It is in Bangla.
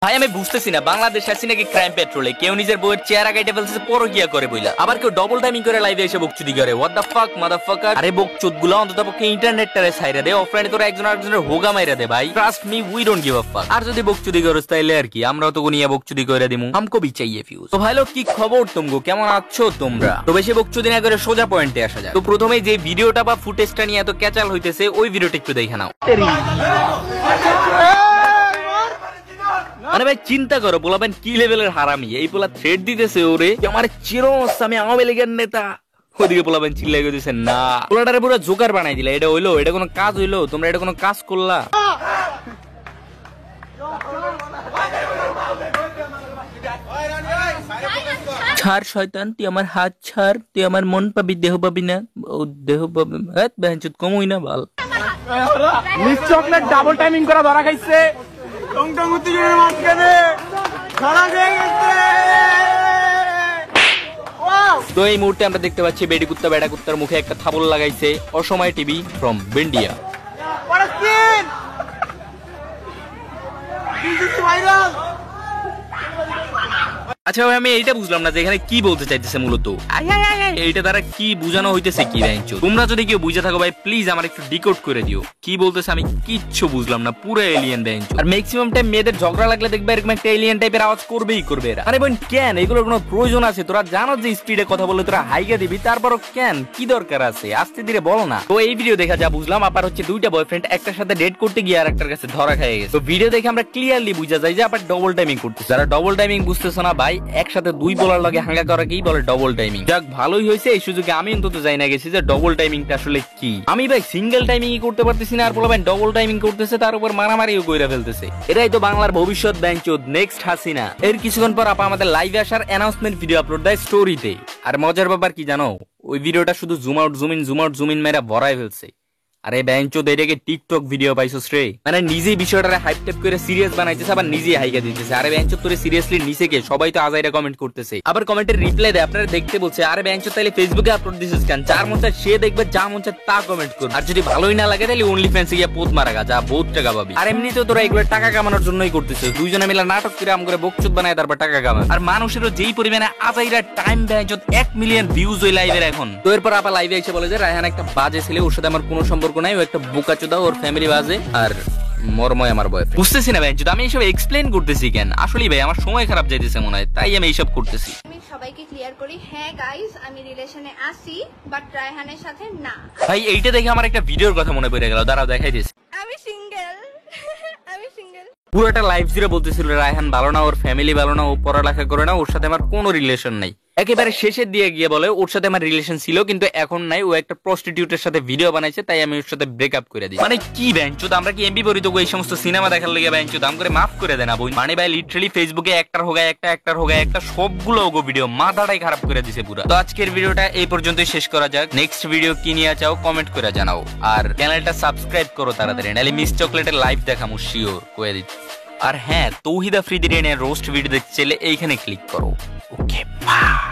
ভাই আমি বুঝতেছি না বাংলাদেশে আছি নাকি ক্রাইম পেট্রোলে, কেউ নিজের বউয়ের চেহারা কাইটে ফেলছে পরকিয়া করে বইলা, আবার কেউ ডবল টাইমিং করে লাইভে এসে বকচুদি করে। What the fuck মাদারফাকার। আরে বকচুদ গুলো অন্তত পক্ষে ইন্টারনেটটারে ছাইরা দে, অফলাইনে তোরা একজন আরেকজনের হোগা মাইরা দে ভাই। Trust me, we don't give a ফাক। আর যদি বকচুদি করস তাইলে আর কি, আমরাও তো গুনিয়া বকচুদি কইরা দিমু, আমকো ভি চাইয়ে ফিউজ। তো ভাই লোক কি খবর তুমগো, কেমন আছো তোমরা? তো বেশি বকচুদি না করে সোজা পয়েন্টে আসা যাক। তো প্রথমেই যে ভিডিওটা বা ফুটেজটা নিয়ে এত ক্যাচাল হইতেছে ওই ভিডিওটা একটু দেখে নাও। আরে ভাই চিন্তা করো, পোলাবেন কি লেভেলের হারামি, এই পোলা থ্রেড দিতেছে ওরে আমার চিরস আমি আওয়ামী লীগের নেতা। ওদিকে পোলাবেন চিল্লাই দিতেছে না, পোলাটারে পুরো জোকার বানাই দিলা। এটা হইলো, এটা কোনো কাজ হইলো? তোমরা এটা কোনো কাজ করলা? ছাড় শয়তান, তুই আমার হাত ছাড়, তুই আমার মন পাবি, দেহ পাবি না। ও দেহ পাবি বেঞ্চুত কমই না বাল। মিস চকলেট ডাবল টাইমিং করা ধরা খাইছে। তো এই মুহূর্তে আমরা দেখতে পাচ্ছি বেডি কুত্তা বেড়া কুত্তার মুখে একটা থাবল লাগাইছে অসময় টিভি ফ্রম ইন্ডিয়া। আচ্ছা ভাই আমি এইটা বুঝলাম না যে এখানে কি বলতে চাইতেছে মূলত, এইটা দ্বারা কি বুঝানো হইতেছে কি ব্যাংচ? তোমরা যদি কেউ বুঝে থাকো ভাই প্লিজ আমার একটু ডিকোড করে দিও কি বলতেছে, আমি কিচ্ছু বুঝলাম না, পুরো এলিয়েন ব্যাংচ। আর ম্যাক্সিমাম টাইম মেয়েদের ঝগড়া লাগলে দেখবে এরকম একটা এলিয়েন টাইপের আওয়াজ করবেই করবে এরা। আরে বোন কেন এগুলোর কোনো প্রয়োজন আছে? তোরা জানো যে স্পিডে কথা বললে তোরা হাইগা দিবি, তারপরও কেন কি দরকার আছে? আস্তে ধীরে বল না। তো এই ভিডিও দেখা যা বুঝলাম আপার হচ্ছে দুইটা বয়ফ্রেন্ড একটার সাথে ডেট করতে গিয়ে আর একটার কাছে ধরা খেয়ে গেছে। তো ভিডিও দেখে আমরা ক্লিয়ারলি বুঝা যায় যে আবার ডবল টাইমিং করতেছে। যারা ডবল টাইমিং বুঝতেছো না ভাই, একসাথে দুই বলার লগে হাঙ্গা করাকেই বলে ডবল টাইমিং। যাক ভালোই হয়েছে, এই সুযোগে আমি অন্তত যাই না গেছি যে ডবল টাইমিংটা আসলে কি। আমি ভাই সিঙ্গেল টাইমিং করতে পারতেছি না, আর বলবেন ডবল টাইমিং করতেছে, তার উপর মারামারিও কইরা ফেলতেছে। এরাই তো বাংলার ভবিষ্যৎ ব্যাংচোদ, নেক্সট হাসিনা। এর কিছুক্ষণ পর আপা আমাদের লাইভে আসার অ্যানাউন্সমেন্ট ভিডিও আপলোড দেয় স্টোরিতে। আর মজার ব্যাপার কি জানো, ওই ভিডিওটা শুধু জুম আউট জুম ইন মেরা ভরাই ফেলছে। আরে ব্যাংচোদ এটাকে টিকটক ভিডিও পাইছস রে? মানে নিজেই বিষয়টারে হাইপ টাইপ করে সিরিয়াস বানাইতেছে, আবার নিজেই হাইকা দিতেছে। আরে ব্যাংচোদ তোরে সিরিয়াসলি নিছে কে? সবাই তো আজাইরা কমেন্ট করতেছে, আবার কমেন্টের রিপ্লাই দেয়, আপনারা দেখতে বলছে। আরে ব্যাংচোদ তাইলে ফেসবুকে আপলোড দিছিস কেন? যার মন চায় সে দেখবে, যা মন চায় তা কমেন্ট করবে। আর যদি ভালোই না লাগে তাহলে অনলি ফ্যান্সে গিয়ে পোস্ট মারা গা, যা বহুত টাকা পাবি। আর এমনিতেও তোরা এগুলো টাকা কামানোর জন্যই করতেছিস, দুইজনে মিলে নাটক করে আম করে বকচুদ বানায় তারপর টাকা কামান। আর মানুষেরও যেই পরিমাণে আজাইরা টাইম ব্যাংচোদ 1 মিলিয়ন ভিউজ ওই লাইভের এখন। তো এরপর আপা লাইভে এসে বলে যে রায়হান একটা বাজে ছেলে, ওর সাথে আমার কোনো সম্পর্ক নাই, ও একটা বোকাচোদা, ওর ফ্যামিলি বাজে, আর মরময় আমার বয়ফ্রেন্ড। বুঝতেছি না ব্যাংচোদ আমি এইসব এক্সপ্লেইন করতেছি কেন? আসলে ভাই আমার সময় খারাপ যাইতেছে মনে হয়, তাই আমি এইসব করতেছি। আমি সবাইকে ক্লিয়ার করি, হ্যাঁ গাইস আমি রিলেশনে আছি, বাট রায়হানের সাথে না। ভাই এইটা দেখে আমার একটা ভিডিওর কথা মনে পড়ে গেল, দাঁড়াও দেখাই দিস। আমি সিঙ্গেল আমি সিঙ্গেল। পুরোটা লাইভ জুড়ে বলতেছিল রায়হান ভালো না, ওর ফ্যামিলি ভালো না, ও পড়ালেখা করে না, ওর সাথে আমার কোনো রিলেশন নাই। একেবারে শেষের দিয়ে গিয়ে বলে ওর সাথে আমার রিলেশন ছিল কিন্তু এখন নাই, ও একটা প্রস্টিটিউটের সাথে ভিডিও বানাইছে, তাই আমি ওর সাথে ব্রেকআপ করে দিই। মানে কি ব্যাংচোদ, আমরা কি এমবি পরিত এই সমস্ত সিনেমা দেখার লেগে ব্যাংচোদ? দাম করে মাফ করে দেনা বই। মানে ভাই লিটারালি ফেসবুকে একটার হোগায় একটা সবগুলো ওগো ভিডিও মাথাটাই খারাপ করে দিছে পুরো। তো আজকের ভিডিওটা এই পর্যন্তই শেষ করা যাক। নেক্সট ভিডিও কি নিয়ে চাও কমেন্ট করে জানাও, আর চ্যানেলটা সাবস্ক্রাইব করো তাড়াতাড়ি, নাহলে মিস চকলেটের লাইভ দেখামু শিওর কয়ে দিচ্ছি। আর হ্যাঁ, তৌহিদ আফ্রিদির রোস্ট ভিডিও দেখতে চাইলে এইখানে ক্লিক করো। Okay bye.